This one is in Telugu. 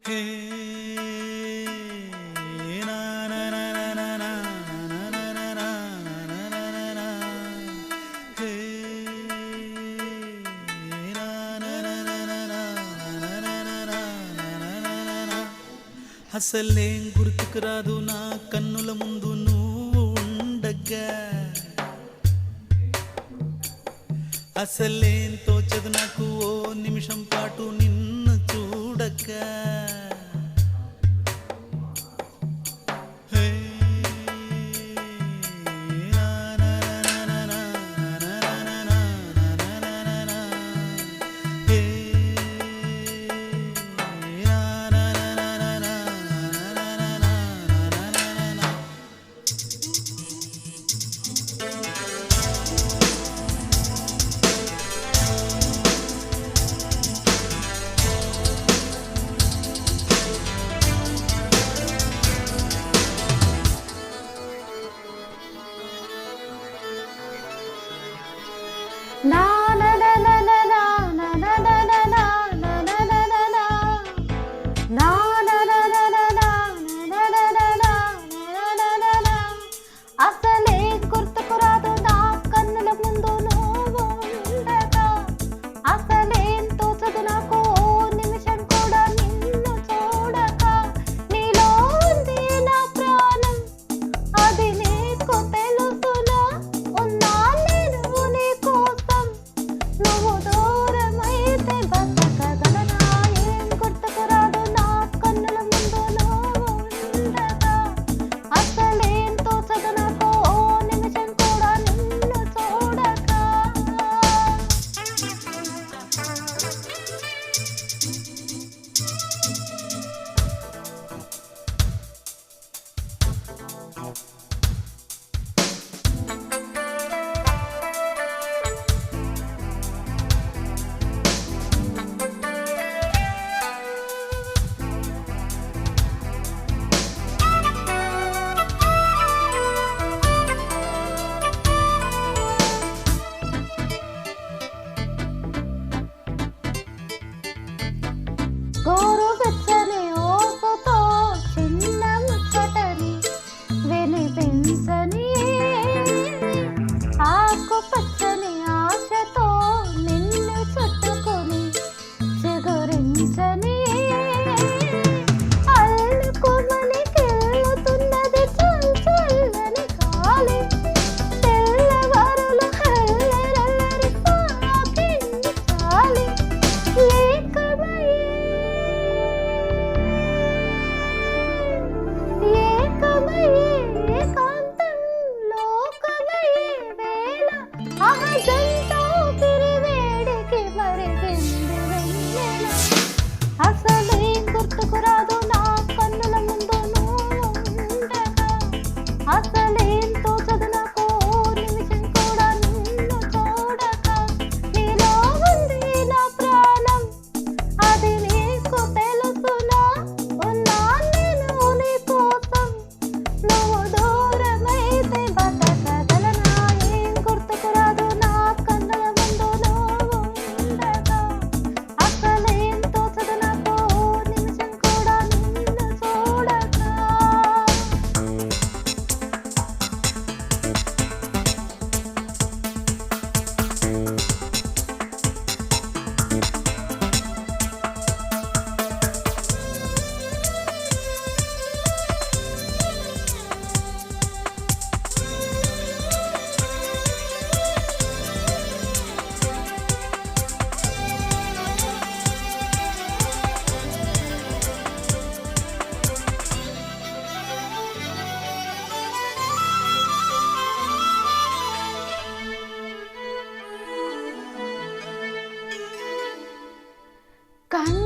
హే నా నా నా నా నా నా నా నా నా నా నా నా నా. హే నా నా నా నా నా నా నా నా నా నా. అసలేం గుర్తుకు రాదు నా కన్నుల ముందు నువ్వు ఉండగా, అసలేం తోచదు నాకు ఓ నిమిషం పాటు నిన్ను చూడక. హే నా నా నా నా నా నా నా నా నా నా. హే నా నా నా నా నా నా నా నా. Na na na na na na na na na na na na na na na na. Na na na na na na na na na na na na na na. అసలే గుర్తుకు రాదు నా కన్నుల ముందు నువ్వు ఉండగా, అసలేం తోచదు నాకు ఓ నిమిషం కూడా నిన్ను చూడక. నీలో ఉంది నా ప్రాణం, అది నీకు తెలుసునా? ఉన్నా నేను నీ కోసం, నువ్వు దూరమైతే బతకగలనా? ఏం గుర్తుకు రాదు నా కన్నుల ముందు నువ్వు ఉండగా, అసలేం తోచదు నాకు ఓ నిమిషం కూడా నిన్ను చూడక. గోరువెచ్చని ఊపుతో చిన్న ముచ్చటని వినిపించని, ఆకుపచ్చని ఆశతో నిన్ను చుట్టుకొని చిగురించని, అల్లుకుమని కెళ్ళుతున్నది చల్లని గాలి, తెల్లవారులు హల్లరల్లరి సాగించాలి. ఏకమయ్యే ఏకాంతం లోకమయ్యే వేళ, అహజంతో పిరివేడికి మరిగింది వెన్నెల. అసలేం గుర్తుకు రాదు నా కన్నుల ముందు నువ్వు ఉండగా, అసలేం తోచదు నాకు ఓ నిమిషం కూడా నిన్ను చూడక. నీలో ఉంది నా ప్రాణం, అది నీకు తెలుసునా? ఉన్నా నేను నీ కోసం, నువ్వు దూరమైతే బతకగలనా? ఏం గుర్తుకు రాదు నా కన్నుల ముందు నువ్వు ఉండగా, అసలేం తోచదు నాకు ఓ నిమిషం కూడా నిన్ను చూడక. కన్నుల